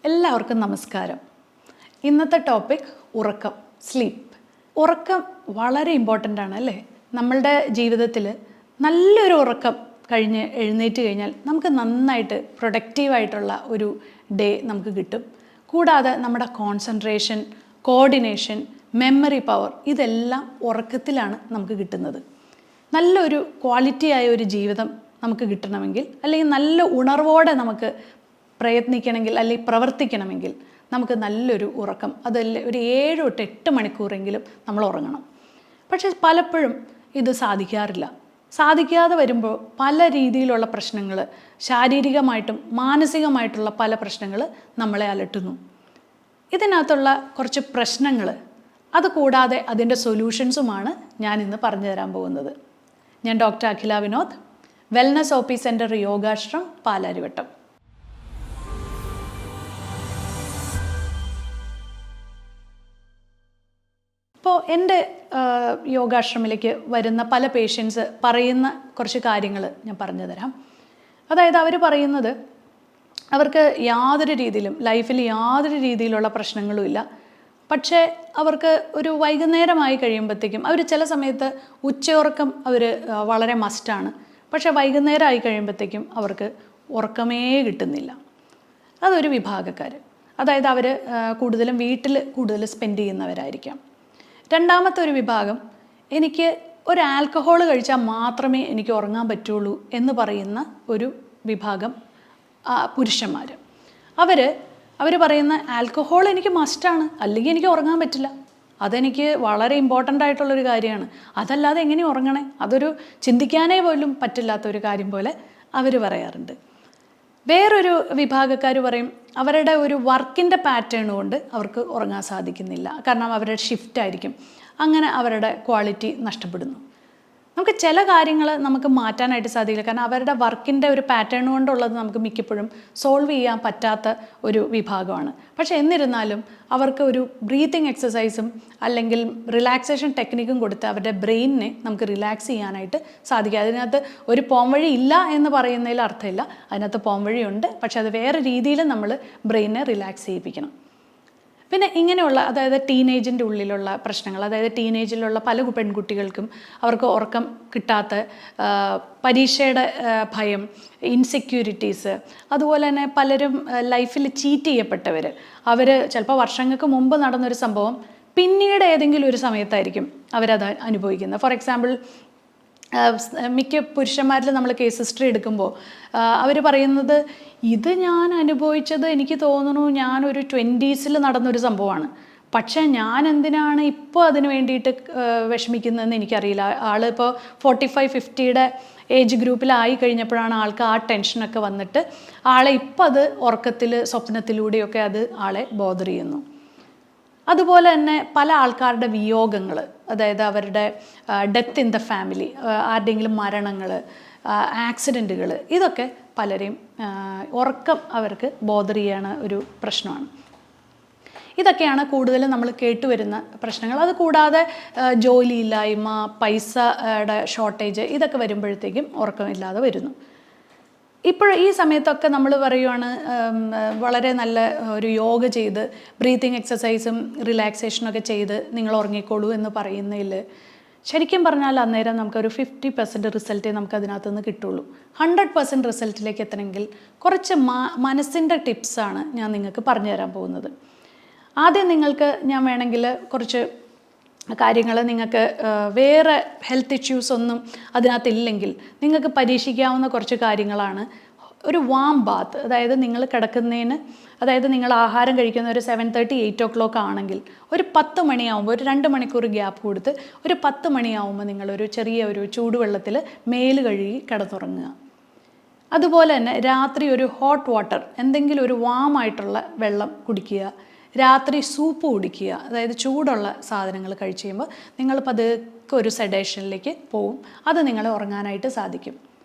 എല്ലാവർക്കും നമസ്കാരം. ഇന്നത്തെ ടോപ്പിക് ഉറക്കം, സ്ലീപ്പ്. ഉറക്കം വളരെ ഇമ്പോർട്ടൻ്റ് ആണ് അല്ലേ? നമ്മളുടെ ജീവിതത്തിൽ നല്ലൊരു ഉറക്കം കഴിഞ്ഞ് എഴുന്നേറ്റ് കഴിഞ്ഞാൽ നമുക്ക് നന്നായിട്ട് പ്രൊഡക്റ്റീവായിട്ടുള്ള ഒരു ഡേ നമുക്ക് കിട്ടും. കൂടാതെ നമ്മുടെ കോൺസെൻട്രേഷൻ, കോർഡിനേഷൻ, മെമ്മറി പവർ ഇതെല്ലാം ഉറക്കത്തിലാണ് നമുക്ക് കിട്ടുന്നത്. നല്ലൊരു ക്വാളിറ്റിയായ ഒരു ജീവിതം നമുക്ക് കിട്ടണമെങ്കിൽ, അല്ലെങ്കിൽ നല്ല ഉണർവോടെ നമുക്ക് പ്രയത്നിക്കണമെങ്കിൽ അല്ലെങ്കിൽ പ്രവർത്തിക്കണമെങ്കിൽ നമുക്ക് നല്ലൊരു ഉറക്കം, അതല്ല ഒരു 7 തൊട്ട് 8 മണിക്കൂറെങ്കിലും നമ്മൾ ഉറങ്ങണം. പക്ഷേ പലപ്പോഴും ഇത് സാധിക്കാതെ വരുമ്പോൾ പല രീതിയിലുള്ള പ്രശ്നങ്ങൾ, ശാരീരികമായിട്ടും മാനസികമായിട്ടുള്ള പല പ്രശ്നങ്ങൾ നമ്മളെ അലട്ടുന്നു. ഇതിനകത്തുള്ള കുറച്ച് പ്രശ്നങ്ങൾ, അതുകൂടാതെ അതിൻ്റെ സൊല്യൂഷൻസുമാണ് ഞാൻ ഇന്ന് പറഞ്ഞു തരാൻ പോകുന്നത്. ഞാൻ doctor Akhila Vinod, wellness OP centre Yogashram, Palarivattom. ഇപ്പോൾ എൻ്റെ യോഗാശ്രമിലേക്ക് വരുന്ന പല പേഷ്യൻസ് പറയുന്ന കുറച്ച് കാര്യങ്ങൾ ഞാൻ പറഞ്ഞു തരാം. അതായത് അവർ പറയുന്നത്, അവർക്ക് ലൈഫിൽ യാതൊരു രീതിയിലുള്ള പ്രശ്നങ്ങളുമില്ല. പക്ഷേ അവർക്ക് ഒരു വൈകുന്നേരമായി കഴിയുമ്പോഴത്തേക്കും അവർ ചില സമയത്ത് ഉച്ചയുറക്കം വളരെ മസ്റ്റാണ്. പക്ഷേ വൈകുന്നേരം ആയി കഴിയുമ്പോഴത്തേക്കും അവർക്ക് ഉറക്കമേ കിട്ടുന്നില്ല. അതൊരു വിഭാഗക്കാർ. അതായത് അവർ കൂടുതലും വീട്ടിൽ സ്പെൻഡ് ചെയ്യുന്നവരായിരിക്കാം. രണ്ടാമത്തെ ഒരു വിഭാഗം, എനിക്ക് ഒരു ആൽക്കഹോൾ കഴിച്ചാൽ മാത്രമേ എനിക്ക് ഉറങ്ങാൻ പറ്റുള്ളൂ എന്ന് പറയുന്ന ഒരു വിഭാഗം പുരുഷന്മാർ. അവർ പറയുന്ന ആൽക്കഹോൾ എനിക്ക് മസ്റ്റാണ്, അല്ലെങ്കിൽ എനിക്ക് ഉറങ്ങാൻ പറ്റില്ല, അതെനിക്ക് വളരെ ഇമ്പോർട്ടൻ്റ് ആയിട്ടുള്ളൊരു കാര്യമാണ്, അതല്ലാതെ എങ്ങനെ ഉറങ്ങണേ, അതൊരു ചിന്തിക്കാനേ പോലും പറ്റില്ലാത്തൊരു കാര്യം പോലെ അവർ പറയാറുണ്ട്. വേറൊരു വിഭാഗക്കാർ പറയും, അവരുടെ ഒരു വർക്കിൻ്റെ പാറ്റേൺ കൊണ്ട് അവർക്ക് ഉറങ്ങാൻ സാധിക്കുന്നില്ല, കാരണം അവരുടെ ഷിഫ്റ്റ് ആയിരിക്കും, അങ്ങനെ അവരുടെ ക്വാളിറ്റി നഷ്ടപ്പെടുന്നു. നമുക്ക് ചില കാര്യങ്ങൾ നമുക്ക് മാറ്റാനായിട്ട് സാധിക്കില്ല, കാരണം അവരുടെ വർക്കിൻ്റെ ഒരു പാറ്റേൺ കൊണ്ടുള്ളത് നമുക്ക് മിക്കപ്പോഴും സോൾവ് ചെയ്യാൻ പറ്റാത്ത ഒരു വിഭാഗമാണ്. പക്ഷേ എന്നിരുന്നാലും അവർക്ക് ഒരു ബ്രീത്തിങ് എക്സസൈസും അല്ലെങ്കിൽ റിലാക്സേഷൻ ടെക്നിക്കും കൊടുത്ത് അവരുടെ ബ്രെയിനിനെ നമുക്ക് റിലാക്സ് ചെയ്യാനായിട്ട് സാധിക്കും. അതിനകത്ത് ഒരു പോംവഴി ഇല്ല എന്ന് പറയുന്നതിൽ അർത്ഥമില്ല, അതിനകത്ത് പോംവഴിയുണ്ട്. പക്ഷേ അത് വേറെ രീതിയിൽ നമ്മൾ ബ്രെയിനിനെ റിലാക്സ് ചെയ്യിപ്പിക്കണം. പിന്നെ ഇങ്ങനെയുള്ള, അതായത് ടീനേജിൻ്റെ ഉള്ളിലുള്ള പ്രശ്നങ്ങൾ, അതായത് ടീനേജിലുള്ള പല പെൺകുട്ടികൾക്കും അവർക്ക് ഉറക്കം കിട്ടാത്ത, പരീക്ഷയുടെ ഭയം, ഇൻസെക്യൂരിറ്റീസ്, അതുപോലെ തന്നെ പലരും ലൈഫിൽ ചീറ്റ് ചെയ്യപ്പെട്ടവർ, അവർ ചിലപ്പോൾ വർഷങ്ങൾക്ക് മുമ്പ് നടന്നൊരു സംഭവം പിന്നീട് ഏതെങ്കിലും ഒരു സമയത്തായിരിക്കും അവരത് അനുഭവിക്കുന്നത്. ഫോർ എക്സാമ്പിൾ, മിക്ക പുരുഷന്മാരിൽ നമ്മൾ കേസ് ഹിസ്റ്ററി എടുക്കുമ്പോൾ അവർ പറയുന്നത്, ഇത് ഞാൻ അനുഭവിച്ചത് എനിക്ക് തോന്നുന്നു ഞാനൊരു 20s നടന്നൊരു സംഭവമാണ്, പക്ഷേ ഞാൻ എന്തിനാണ് ഇപ്പോൾ അതിന് വേണ്ടിയിട്ട് വിഷമിക്കുന്നതെന്ന് എനിക്കറിയില്ല. ആളിപ്പോൾ 45-50 ഏജ് ഗ്രൂപ്പിലായി കഴിഞ്ഞപ്പോഴാണ് ആൾക്ക് ആ ടെൻഷനൊക്കെ വന്നിട്ട് ആളെ ഇപ്പോൾ അത് ഉറക്കത്തിൽ, സ്വപ്നത്തിലൂടെയൊക്കെ അത് ആളെ ബോദർ ചെയ്യുന്നു. അതുപോലെ തന്നെ പല ആൾക്കാരുടെ വിയോഗങ്ങൾ, അതായത് അവരുടെ ഡെത്ത് ഇൻ ദ ഫാമിലി, ആരുടെയെങ്കിലും മരണങ്ങൾ, ആക്സിഡൻറ്റുകൾ, ഇതൊക്കെ പലരെയും ഉറക്കം അവർക്ക് ബോദർ ചെയ്യണ ഒരു പ്രശ്നമാണ്. ഇതൊക്കെയാണ് കൂടുതലും നമ്മൾ കേട്ടുവരുന്ന പ്രശ്നങ്ങൾ. അതുകൂടാതെ ജോലിയില്ലായ്മ, പൈസയുടെ ഷോർട്ടേജ്, ഇതൊക്കെ വരുമ്പോഴത്തേക്കും ഉറക്കമില്ലാതെ വരുന്നു. ഇപ്പോൾ ഈ സമയത്തൊക്കെ നമ്മൾ പറയുവാണ്, വളരെ നല്ല ഒരു യോഗ ചെയ്ത് ബ്രീത്തിങ് എക്സസൈസും റിലാക്സേഷനൊക്കെ ചെയ്ത് നിങ്ങൾ ഉറങ്ങിക്കോളൂ എന്ന് പറയുന്നതിൽ ശരിക്കും പറഞ്ഞാൽ അന്നേരം നമുക്കൊരു 50% റിസൾട്ടേ നമുക്ക് അതിനകത്ത് നിന്ന് കിട്ടുള്ളൂ. 100% റിസൾട്ടിലേക്ക് എത്തണമെങ്കിൽ കുറച്ച് മനസ്സിൻ്റെ ടിപ്സാണ് ഞാൻ നിങ്ങൾക്ക് പറഞ്ഞു തരാൻ പോകുന്നത്. ആദ്യം ഞാൻ വേണമെങ്കിൽ കുറച്ച് കാര്യങ്ങൾ, നിങ്ങൾക്ക് വേറെ ഹെൽത്ത് ഇഷ്യൂസ് ഒന്നും അതിനകത്തില്ലെങ്കിൽ നിങ്ങൾക്ക് പരീക്ഷിക്കാവുന്ന കുറച്ച് കാര്യങ്ങളാണ്. ഒരു വാം ബാത്ത്, അതായത് നിങ്ങൾ കിടക്കുന്നതിന്, അതായത് നിങ്ങൾ ആഹാരം കഴിക്കുന്ന ഒരു 7:30-8 o'clock ആണെങ്കിൽ ഒരു 10 മണിയാവുമ്പോൾ, ഒരു 2 മണിക്കൂർ ഗ്യാപ്പ് കൊടുത്ത് ഒരു 10 മണിയാവുമ്പോൾ നിങ്ങളൊരു ചെറിയ ചൂടുവെള്ളത്തിൽ മേല് കഴുകി കിടന്നുറങ്ങുക. അതുപോലെ തന്നെ രാത്രി ഒരു ഹോട്ട് വാട്ടർ, എന്തെങ്കിലും ഒരു വാമായിട്ടുള്ള വെള്ളം കുടിക്കുക. രാത്രി സൂപ്പ് കുടിക്കുക, അതായത് ചൂടുള്ള സാധനങ്ങൾ കഴിച്ച് കഴിയുമ്പോൾ നിങ്ങൾ പതുക്കെ ഒരു സെഡേഷനിലേക്ക് പോവും. അത് നിങ്ങളെ ഉറങ്ങാനായിട്ട് സാധിക്കും.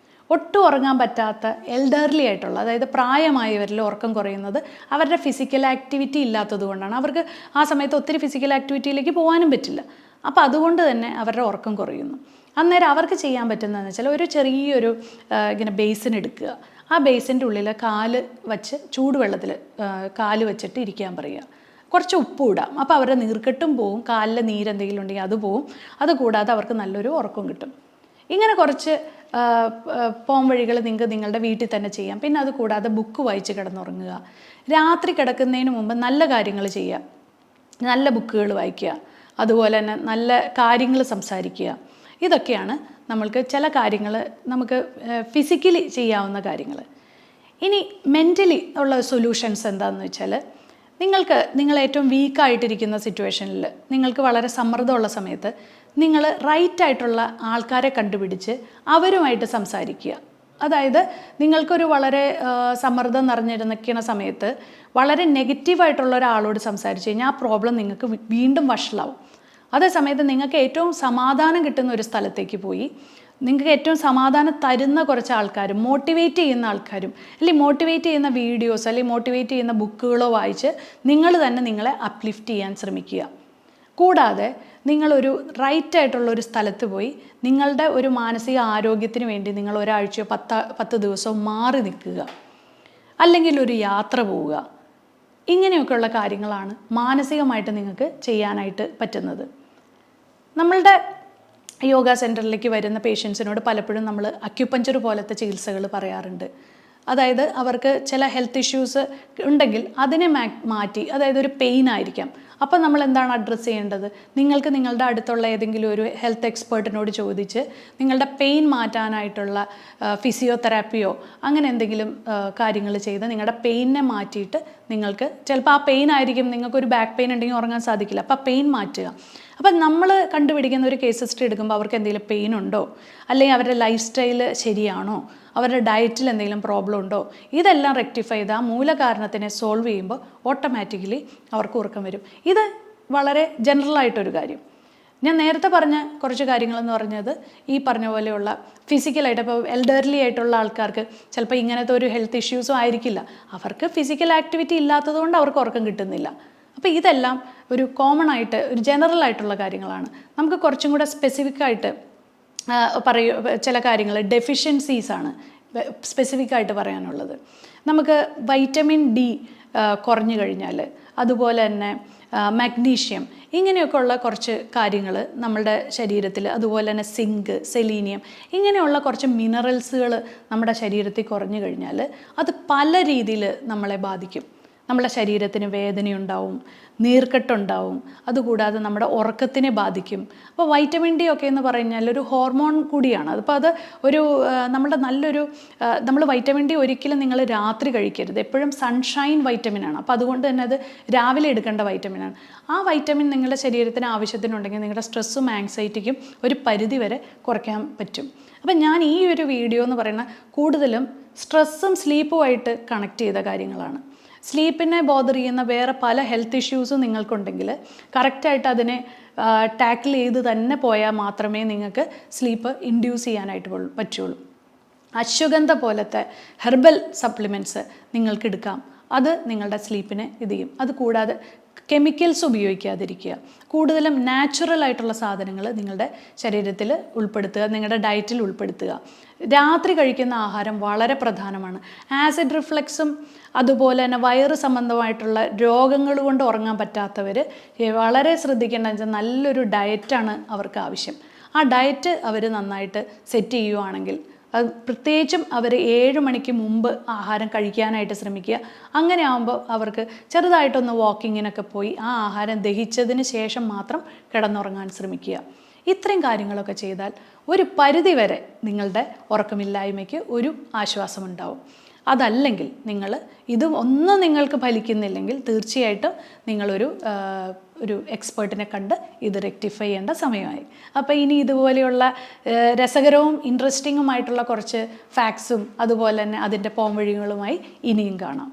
ഒട്ടും ഉറങ്ങാൻ പറ്റാത്ത എൽഡർലി ആയിട്ടുള്ള, അതായത് പ്രായമായവരിൽ ഉറക്കം കുറയുന്നത് അവരുടെ ഫിസിക്കൽ ആക്ടിവിറ്റി ഇല്ലാത്തത് കൊണ്ടാണ്. അവർക്ക് ആ സമയത്ത് ഒത്തിരി ഫിസിക്കൽ ആക്ടിവിറ്റിയിലേക്ക് പോകാനും പറ്റില്ല. അപ്പോൾ അതുകൊണ്ട് തന്നെ അവരുടെ ഉറക്കം കുറയുന്നു. അന്നേരം അവർക്ക് ചെയ്യാൻ പറ്റുന്നതെന്ന് വെച്ചാൽ ഒരു ചെറിയൊരു ഇങ്ങനെ ബേസിൻ എടുക്കുക, ആ ബേസിൻ്റെ ഉള്ളിൽ കാല് വച്ച് ചൂടുവെള്ളത്തിൽ കാല് വെച്ചിട്ട് ഇരിക്കാൻ പറയുക. കുറച്ച് ഉപ്പ് ഇടാം. അപ്പോൾ അവരുടെ നീർക്കെട്ടും പോവും, കാലിലെ നീരെന്തെങ്കിലും ഉണ്ടെങ്കിൽ അത് പോവും. അതുകൂടാതെ അവർക്ക് നല്ലൊരു ഉറക്കം കിട്ടും. ഇങ്ങനെ കുറച്ച് പോം വഴികൾ നിങ്ങൾക്ക് നിങ്ങളുടെ വീട്ടിൽ തന്നെ ചെയ്യാം. പിന്നെ അത് കൂടാതെ ബുക്ക് വായിച്ച് കിടന്നുറങ്ങുക. രാത്രി കിടക്കുന്നതിന് മുമ്പ് നല്ല കാര്യങ്ങൾ ചെയ്യുക, നല്ല ബുക്കുകൾ വായിക്കുക, അതുപോലെ തന്നെ നല്ല കാര്യങ്ങൾ സംസാരിക്കുക. ഇതൊക്കെയാണ് നമ്മൾക്ക് ചില കാര്യങ്ങൾ നമുക്ക് ഫിസിക്കലി ചെയ്യാവുന്ന കാര്യങ്ങൾ. ഇനി മെൻ്റലി ഉള്ള സൊല്യൂഷൻസ് എന്താണെന്ന് വെച്ചാൽ, നിങ്ങൾ ഏറ്റവും വീക്കായിട്ടിരിക്കുന്ന സിറ്റുവേഷനിൽ, നിങ്ങൾക്ക് വളരെ സമ്മർദ്ദമുള്ള സമയത്ത് നിങ്ങൾ റൈറ്റായിട്ടുള്ള ആൾക്കാരെ കണ്ടുപിടിച്ച് അവരുമായിട്ട് സംസാരിക്കുക. അതായത് നിങ്ങൾക്കൊരു വളരെ സമ്മർദ്ദം നിറഞ്ഞിരിക്കുന്ന സമയത്ത് വളരെ നെഗറ്റീവായിട്ടുള്ള ഒരാളോട് സംസാരിച്ച് കഴിഞ്ഞാൽ ആ പ്രോബ്ലം നിങ്ങൾക്ക് വീണ്ടും വഷളാവും. അതേസമയത്ത് നിങ്ങൾക്ക് ഏറ്റവും സമാധാനം കിട്ടുന്ന ഒരു സ്ഥലത്തേക്ക് പോയി നിങ്ങൾക്ക് ഏറ്റവും സമാധാനം തരുന്ന കുറച്ച് ആൾക്കാരും മോട്ടിവേറ്റ് ചെയ്യുന്ന ആൾക്കാരും, അല്ലെങ്കിൽ മോട്ടിവേറ്റ് ചെയ്യുന്ന വീഡിയോസ് അല്ലെങ്കിൽ മോട്ടിവേറ്റ് ചെയ്യുന്ന ബുക്കുകളോ വായിച്ച് നിങ്ങൾ തന്നെ നിങ്ങളെ അപ്ലിഫ്റ്റ് ചെയ്യാൻ ശ്രമിക്കുക. കൂടാതെ നിങ്ങളൊരു റൈറ്റായിട്ടുള്ള ഒരു സ്ഥലത്ത് പോയി നിങ്ങളുടെ ഒരു മാനസിക ആരോഗ്യത്തിന് വേണ്ടി നിങ്ങൾ ഒരാഴ്ചയോ 10 ദിവസമോ മാറി നിൽക്കുക, അല്ലെങ്കിൽ ഒരു യാത്ര പോവുക. ഇങ്ങനെയൊക്കെയുള്ള കാര്യങ്ങളാണ് മാനസികമായിട്ട് നിങ്ങൾക്ക് ചെയ്യാനായിട്ട് പറ്റുന്നത്. നമ്മളുടെ യോഗ സെൻറ്ററിലേക്ക് വരുന്ന പേഷ്യൻസിനോട് പലപ്പോഴും നമ്മൾ അക്യുപഞ്ചർ പോലത്തെ ചികിത്സകൾ പറയാറുണ്ട്. അതായത് അവർക്ക് ചില ഹെൽത്ത് ഇഷ്യൂസ് ഉണ്ടെങ്കിൽ അതിനെ മാറ്റി, അതായത് ഒരു പെയിൻ ആയിരിക്കാം, അപ്പോൾ നമ്മൾ എന്താണ് അഡ്രസ്സ് ചെയ്യേണ്ടത്? നിങ്ങൾക്ക് നിങ്ങളുടെ അടുത്തുള്ള ഏതെങ്കിലും ഒരു ഹെൽത്ത് എക്സ്പേർട്ടിനോട് ചോദിച്ച് നിങ്ങളുടെ പെയിൻ മാറ്റാനായിട്ടുള്ള ഫിസിയോതെറാപ്പിയോ അങ്ങനെ എന്തെങ്കിലും കാര്യങ്ങൾ ചെയ്ത് നിങ്ങളുടെ പെയിനെ മാറ്റിയിട്ട് നിങ്ങൾക്ക് ചിലപ്പോൾ ആ പെയിൻ ആയിരിക്കും, നിങ്ങൾക്കൊരു ബാക്ക് പെയിൻ ഉണ്ടെങ്കിൽ ഉറങ്ങാൻ സാധിക്കില്ല, അപ്പോൾ ആ പെയിൻ മാറ്റുക. അപ്പം നമ്മൾ കണ്ടുപിടിക്കുന്ന ഒരു കേസ് ഹിസ്റ്ററി എടുക്കുമ്പോൾ അവർക്ക് എന്തെങ്കിലും പെയിൻ ഉണ്ടോ, അല്ലെങ്കിൽ അവരുടെ ലൈഫ് സ്റ്റൈല് ശരിയാണോ, അവരുടെ ഡയറ്റിൽ എന്തെങ്കിലും പ്രോബ്ലം ഉണ്ടോ, ഇതെല്ലാം റെക്ടിഫൈ ചെയ്ത് ആ മൂലകാരണത്തിനെ സോൾവ് ചെയ്യുമ്പോൾ ഓട്ടോമാറ്റിക്കലി അവർക്ക് ഉറക്കം വരും. ഇത് വളരെ ജനറലായിട്ടൊരു കാര്യം. ഞാൻ നേരത്തെ പറഞ്ഞ കുറച്ച് കാര്യങ്ങളെന്ന് പറഞ്ഞത് ഈ പറഞ്ഞ പോലെയുള്ള ഫിസിക്കലായിട്ട്, ഇപ്പോൾ എൽഡർലി ആയിട്ടുള്ള ആൾക്കാർക്ക് ചിലപ്പോൾ ഇങ്ങനത്തെ ഒരു ഹെൽത്ത് ഇഷ്യൂസും ആയിരിക്കില്ല, അവർക്ക് ഫിസിക്കൽ ആക്ടിവിറ്റി ഇല്ലാത്തതുകൊണ്ട് അവർക്ക് ഉറക്കം കിട്ടുന്നില്ല. അപ്പോൾ ഇതെല്ലാം ഒരു കോമൺ ആയിട്ട് ഒരു ജനറൽ ആയിട്ടുള്ള കാര്യങ്ങളാണ്. നമുക്ക് കുറച്ചും കൂടെ സ്പെസിഫിക് ആയിട്ട് ചില കാര്യങ്ങൾ ഡെഫിഷ്യൻസീസാണ് സ്പെസിഫിക് ആയിട്ട് പറയാനുള്ളത്. നമുക്ക് വൈറ്റമിൻ ഡി കുറഞ്ഞു കഴിഞ്ഞാൽ, അതുപോലെ തന്നെ മാഗ്നീഷ്യം, ഇങ്ങനെയൊക്കെ ഉള്ള കുറച്ച് കാര്യങ്ങൾ നമ്മളുടെ ശരീരത്തിൽ, അതുപോലെ തന്നെ സിങ്ക്, സെലീനിയം, ഇങ്ങനെയുള്ള കുറച്ച് മിനറൽസുകൾ നമ്മുടെ ശരീരത്തിൽ കുറഞ്ഞു കഴിഞ്ഞാൽ അത് പല രീതിയിൽ നമ്മളെ ബാധിക്കും. നമ്മുടെ ശരീരത്തിന് വേദനയുണ്ടാവും, നീർക്കെട്ടുണ്ടാവും, അതുകൂടാതെ നമ്മുടെ ഉറക്കത്തിനെ ബാധിക്കും. അപ്പോൾ വൈറ്റമിൻ ഡി ഒക്കെ എന്ന് പറഞ്ഞാൽ ഒരു ഹോർമോൺ കൂടിയാണ്. അപ്പോൾ അത് ഒരു നമ്മുടെ നല്ലൊരു നമ്മൾ വൈറ്റമിൻ ഡി ഒരിക്കലും നിങ്ങൾ രാത്രി കഴിക്കരുത്, എപ്പോഴും സൺഷൈൻ വൈറ്റമിനാണ്. അപ്പോൾ അതുകൊണ്ട് തന്നെ അത് രാവിലെ എടുക്കേണ്ട വൈറ്റമിനാണ്. ആ വൈറ്റമിൻ നിങ്ങളുടെ ശരീരത്തിന് ആവശ്യത്തിനുണ്ടെങ്കിൽ നിങ്ങളുടെ സ്ട്രെസ്സും ആങ്സൈറ്റിക്കും ഒരു പരിധി വരെ കുറയ്ക്കാൻ പറ്റും. അപ്പം ഞാൻ ഈ ഒരു വീഡിയോ എന്ന് പറയുന്ന കൂടുതലും സ്ട്രെസ്സും സ്ലീപ്പുമായിട്ട് കണക്ട് ചെയ്ത കാര്യങ്ങളാണ്. സ്ലീപ്പിനെ ബോദർ ചെയ്യുന്ന വേറെ പല ഹെൽത്ത് ഇഷ്യൂസും നിങ്ങൾക്കുണ്ടെങ്കിൽ കറക്റ്റായിട്ട് അതിനെ ടാക്കിൾ ചെയ്ത് തന്നെ പോയാൽ മാത്രമേ നിങ്ങൾക്ക് സ്ലീപ്പ് ഇൻഡ്യൂസ് ചെയ്യാനായിട്ട് പറ്റുള്ളൂ. അശ്വഗന്ധ പോലത്തെ ഹെർബൽ സപ്ലിമെൻറ്റ്സ് നിങ്ങൾക്ക് എടുക്കാം, അത് നിങ്ങളുടെ സ്ലീപ്പിനെ ഇത് ചെയ്യും. അതുകൂടാതെ കെമിക്കൽസ് ഉപയോഗിക്കാതിരിക്കുക, കൂടുതലും നാച്ചുറൽ ആയിട്ടുള്ള സാധനങ്ങൾ നിങ്ങളുടെ ശരീരത്തിൽ ഉൾപ്പെടുത്തുക, നിങ്ങളുടെ ഡയറ്റിൽ ഉൾപ്പെടുത്തുക. രാത്രി കഴിക്കുന്ന ആഹാരം വളരെ പ്രധാനമാണ്. ആസിഡ് റിഫ്ലക്സും അതുപോലെ തന്നെ വയറ് സംബന്ധമായിട്ടുള്ള രോഗങ്ങൾ കൊണ്ട് ഉറങ്ങാൻ പറ്റാത്തവർ വളരെ ശ്രദ്ധിക്കേണ്ടതെന്ന് വെച്ചാൽ നല്ലൊരു ഡയറ്റാണ് അവർക്ക് ആവശ്യം. ആ ഡയറ്റ് അവർ നന്നായിട്ട് സെറ്റ് ചെയ്യുവാണെങ്കിൽ, അത് പ്രത്യേകിച്ചും അവർ 7 മണിക്ക് മുമ്പ് ആഹാരം കഴിക്കാനായിട്ട് ശ്രമിക്കുക. അങ്ങനെ ആകുമ്പോൾ അവർക്ക് ചെറുതായിട്ടൊന്ന് വാക്കിങ്ങിനൊക്കെ പോയി ആ ആഹാരം ദഹിച്ചതിന് ശേഷം മാത്രം കിടന്നുറങ്ങാൻ ശ്രമിക്കുക. ഇത്രയും കാര്യങ്ങളൊക്കെ ചെയ്താൽ ഒരു പരിധി വരെ നിങ്ങളുടെ ഉറക്കമില്ലായ്മയ്ക്ക് ഒരു ആശ്വാസമുണ്ടാവും. അതല്ലെങ്കിൽ ഒന്നും നിങ്ങൾക്ക് ഫലിക്കുന്നില്ലെങ്കിൽ തീർച്ചയായിട്ടും നിങ്ങളൊരു എക്സ്പേർട്ടിനെ കണ്ട് ഇത് റെക്ടിഫൈ ചെയ്യേണ്ട സമയമായി. അപ്പോൾ ഇനി ഇതുപോലെയുള്ള രസകരവും ഇൻട്രസ്റ്റിങ്ങുമായിട്ടുള്ള കുറച്ച് ഫാക്ട്സും അതുപോലെ തന്നെ അതിൻ്റെ പോംവഴികളുമായി ഇനിയും കാണാം.